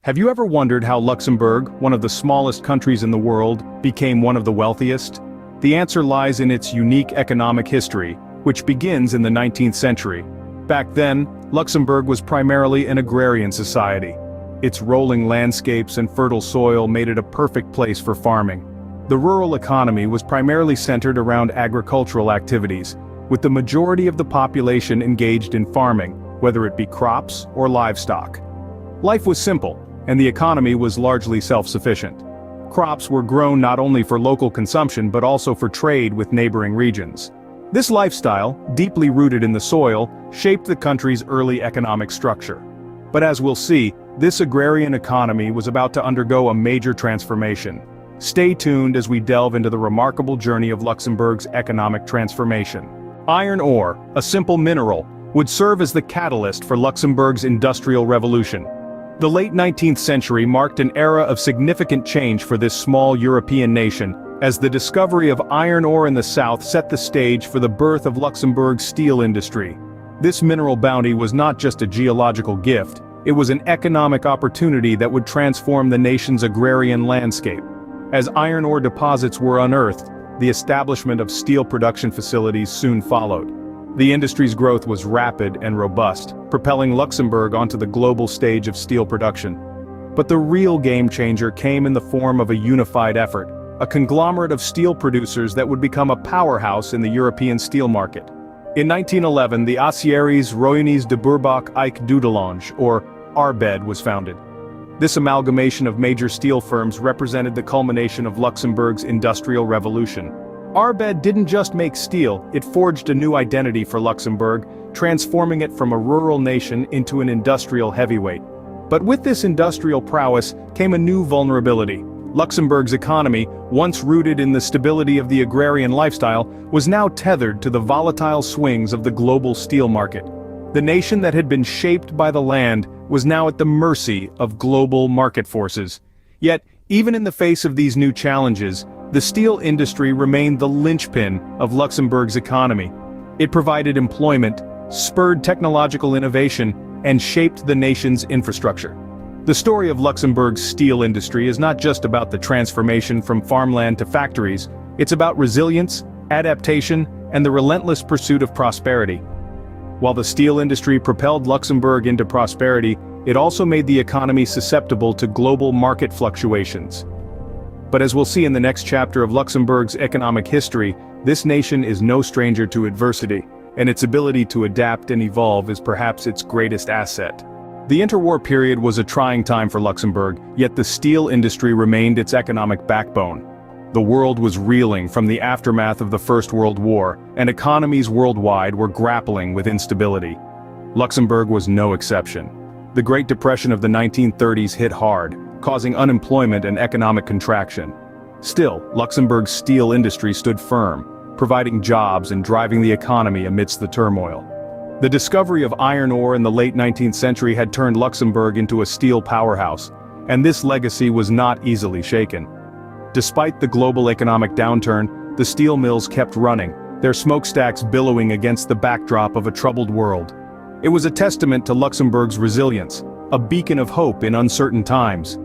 Have you ever wondered how Luxembourg, one of the smallest countries in the world, became one of the wealthiest? The answer lies in its unique economic history, which begins in the 19th century. Back then, Luxembourg was primarily an agrarian society. Its rolling landscapes and fertile soil made it a perfect place for farming. The rural economy was primarily centered around agricultural activities, with the majority of the population engaged in farming, whether it be crops or livestock. Life was simple, and the economy was largely self-sufficient. Crops were grown not only for local consumption but also for trade with neighboring regions. This lifestyle, deeply rooted in the soil, shaped the country's early economic structure. But as we'll see, this agrarian economy was about to undergo a major transformation. Stay tuned as we delve into the remarkable journey of Luxembourg's economic transformation. Iron ore, a simple mineral, would serve as the catalyst for Luxembourg's industrial revolution. The late 19th century marked an era of significant change for this small European nation, as the discovery of iron ore in the south set the stage for the birth of Luxembourg's steel industry. This mineral bounty was not just a geological gift, it was an economic opportunity that would transform the nation's agrarian landscape. As iron ore deposits were unearthed, the establishment of steel production facilities soon followed. The industry's growth was rapid and robust, propelling Luxembourg onto the global stage of steel production. But the real game-changer came in the form of a unified effort, a conglomerate of steel producers that would become a powerhouse in the European steel market. In 1911, the Aciéries Réunies de Burbach Eick Dudelange, or ARBED, was founded. This amalgamation of major steel firms represented the culmination of Luxembourg's industrial revolution. ARBED didn't just make steel, it forged a new identity for Luxembourg, transforming it from a rural nation into an industrial heavyweight. But with this industrial prowess came a new vulnerability. Luxembourg's economy, once rooted in the stability of the agrarian lifestyle, was now tethered to the volatile swings of the global steel market. The nation that had been shaped by the land was now at the mercy of global market forces. Yet, even in the face of these new challenges, the steel industry remained the linchpin of Luxembourg's economy. It provided employment, spurred technological innovation, and shaped the nation's infrastructure. The story of Luxembourg's steel industry is not just about the transformation from farmland to factories, it's about resilience, adaptation, and the relentless pursuit of prosperity. While the steel industry propelled Luxembourg into prosperity, it also made the economy susceptible to global market fluctuations. But as we'll see in the next chapter of Luxembourg's economic history, this nation is no stranger to adversity, and its ability to adapt and evolve is perhaps its greatest asset. The interwar period was a trying time for Luxembourg, yet the steel industry remained its economic backbone. The world was reeling from the aftermath of the First World War, and economies worldwide were grappling with instability. Luxembourg was no exception. The Great Depression of the 1930s hit hard, causing unemployment and economic contraction. Still, Luxembourg's steel industry stood firm, providing jobs and driving the economy amidst the turmoil. The discovery of iron ore in the late 19th century had turned Luxembourg into a steel powerhouse, and this legacy was not easily shaken. Despite the global economic downturn, the steel mills kept running, their smokestacks billowing against the backdrop of a troubled world. It was a testament to Luxembourg's resilience, a beacon of hope in uncertain times.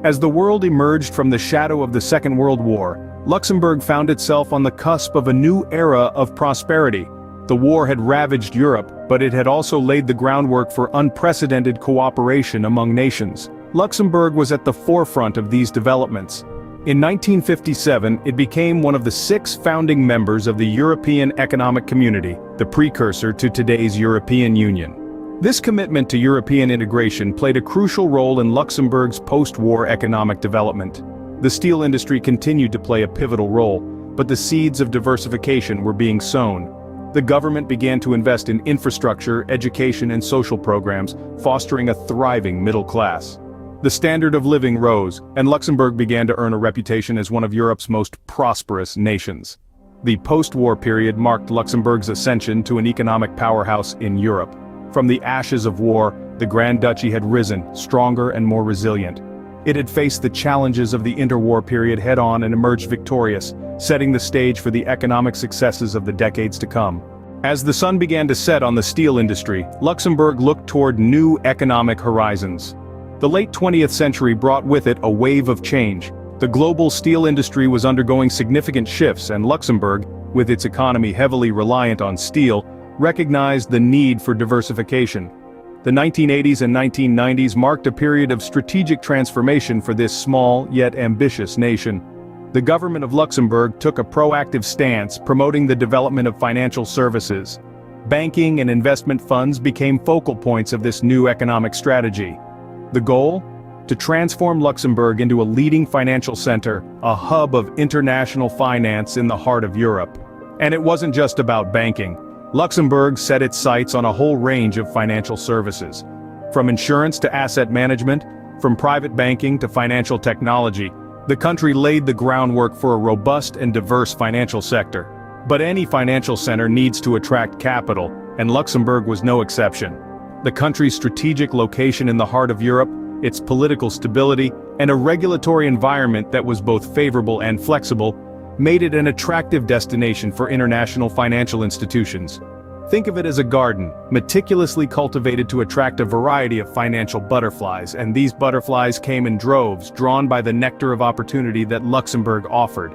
As the world emerged from the shadow of the Second World War, Luxembourg found itself on the cusp of a new era of prosperity. The war had ravaged Europe, but it had also laid the groundwork for unprecedented cooperation among nations. Luxembourg was at the forefront of these developments. In 1957, it became one of the 6 founding members of the European Economic Community, the precursor to today's European Union. This commitment to European integration played a crucial role in Luxembourg's post-war economic development. The steel industry continued to play a pivotal role, but the seeds of diversification were being sown. The government began to invest in infrastructure, education, and social programs, fostering a thriving middle class. The standard of living rose, and Luxembourg began to earn a reputation as one of Europe's most prosperous nations. The post-war period marked Luxembourg's ascension to an economic powerhouse in Europe. From the ashes of war, the Grand Duchy had risen, stronger and more resilient. It had faced the challenges of the interwar period head-on and emerged victorious, setting the stage for the economic successes of the decades to come. As the sun began to set on the steel industry, Luxembourg looked toward new economic horizons. The late 20th century brought with it a wave of change. The global steel industry was undergoing significant shifts, and Luxembourg, with its economy heavily reliant on steel, recognized the need for diversification. The 1980s and 1990s marked a period of strategic transformation for this small yet ambitious nation. The government of Luxembourg took a proactive stance promoting the development of financial services. Banking and investment funds became focal points of this new economic strategy. The goal? To transform Luxembourg into a leading financial center, a hub of international finance in the heart of Europe. And it wasn't just about banking. Luxembourg set its sights on a whole range of financial services. From insurance to asset management, from private banking to financial technology, the country laid the groundwork for a robust and diverse financial sector. But any financial center needs to attract capital, and Luxembourg was no exception. The country's strategic location in the heart of Europe, its political stability, and a regulatory environment that was both favorable and flexible, made it an attractive destination for international financial institutions. Think of it as a garden, meticulously cultivated to attract a variety of financial butterflies, and these butterflies came in droves, drawn by the nectar of opportunity that Luxembourg offered.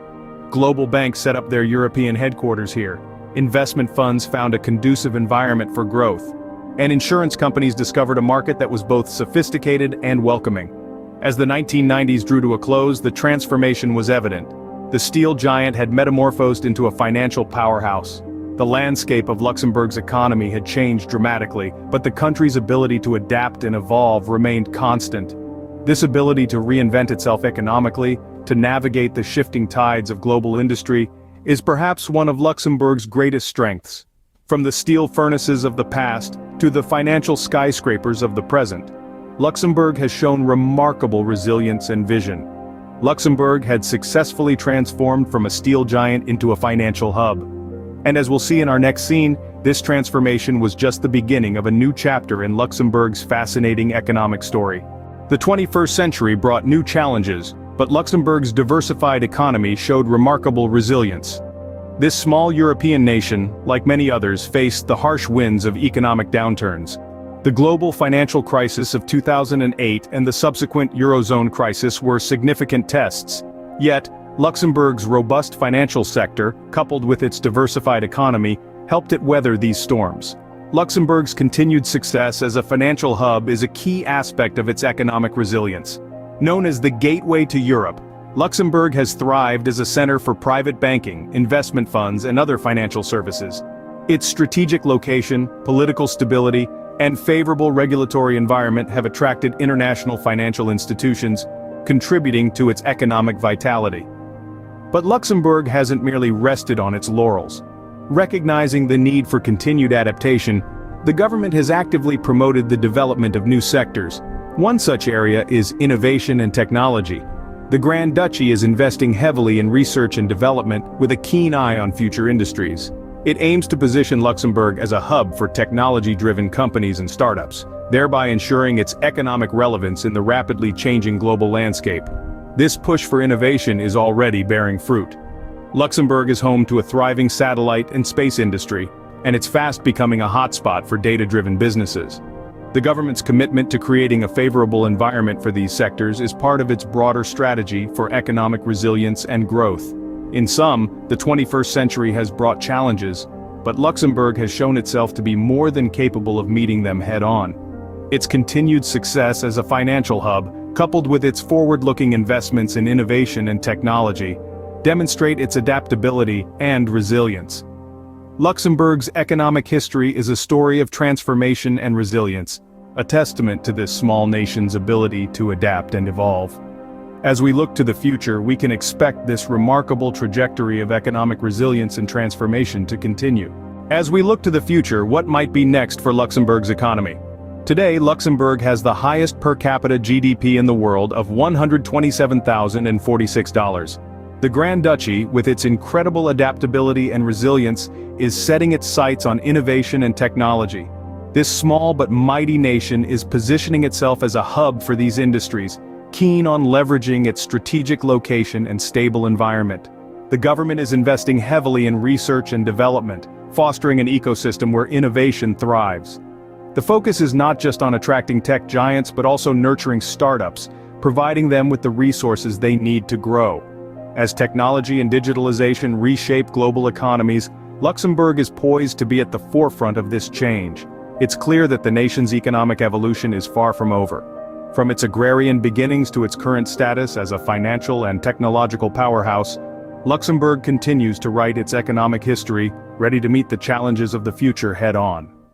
Global banks set up their European headquarters here. Investment funds found a conducive environment for growth. And insurance companies discovered a market that was both sophisticated and welcoming. As the 1990s drew to a close, the transformation was evident. The steel giant had metamorphosed into a financial powerhouse. The landscape of Luxembourg's economy had changed dramatically, but the country's ability to adapt and evolve remained constant. This ability to reinvent itself economically, to navigate the shifting tides of global industry, is perhaps one of Luxembourg's greatest strengths. From the steel furnaces of the past to the financial skyscrapers of the present, Luxembourg has shown remarkable resilience and vision. Luxembourg had successfully transformed from a steel giant into a financial hub. And as we'll see in our next scene, this transformation was just the beginning of a new chapter in Luxembourg's fascinating economic story. The 21st century brought new challenges, but Luxembourg's diversified economy showed remarkable resilience. This small European nation, like many others, faced the harsh winds of economic downturns. The global financial crisis of 2008 and the subsequent Eurozone crisis were significant tests. Yet, Luxembourg's robust financial sector, coupled with its diversified economy, helped it weather these storms. Luxembourg's continued success as a financial hub is a key aspect of its economic resilience. Known as the gateway to Europe, Luxembourg has thrived as a center for private banking, investment funds, and other financial services. Its strategic location, political stability, and favorable regulatory environment have attracted international financial institutions, contributing to its economic vitality. But Luxembourg hasn't merely rested on its laurels. Recognizing the need for continued adaptation, the government has actively promoted the development of new sectors. One such area is innovation and technology. The Grand Duchy is investing heavily in research and development with a keen eye on future industries. It aims to position Luxembourg as a hub for technology-driven companies and startups, thereby ensuring its economic relevance in the rapidly changing global landscape. This push for innovation is already bearing fruit. Luxembourg is home to a thriving satellite and space industry, and it's fast becoming a hotspot for data-driven businesses. The government's commitment to creating a favorable environment for these sectors is part of its broader strategy for economic resilience and growth. In sum, the 21st century has brought challenges, but Luxembourg has shown itself to be more than capable of meeting them head-on. Its continued success as a financial hub, coupled with its forward-looking investments in innovation and technology, demonstrate its adaptability and resilience. Luxembourg's economic history is a story of transformation and resilience, a testament to this small nation's ability to adapt and evolve. As we look to the future, we can expect this remarkable trajectory of economic resilience and transformation to continue. As we look to the future, what might be next for Luxembourg's economy? Today, Luxembourg has the highest per capita GDP in the world of $127,046. The Grand Duchy, with its incredible adaptability and resilience, is setting its sights on innovation and technology. This small but mighty nation is positioning itself as a hub for these industries, keen on leveraging its strategic location and stable environment. The government is investing heavily in research and development, fostering an ecosystem where innovation thrives. The focus is not just on attracting tech giants but also nurturing startups, providing them with the resources they need to grow. As technology and digitalization reshape global economies, Luxembourg is poised to be at the forefront of this change. It's clear that the nation's economic evolution is far from over. From its agrarian beginnings to its current status as a financial and technological powerhouse, Luxembourg continues to write its economic history, ready to meet the challenges of the future head-on.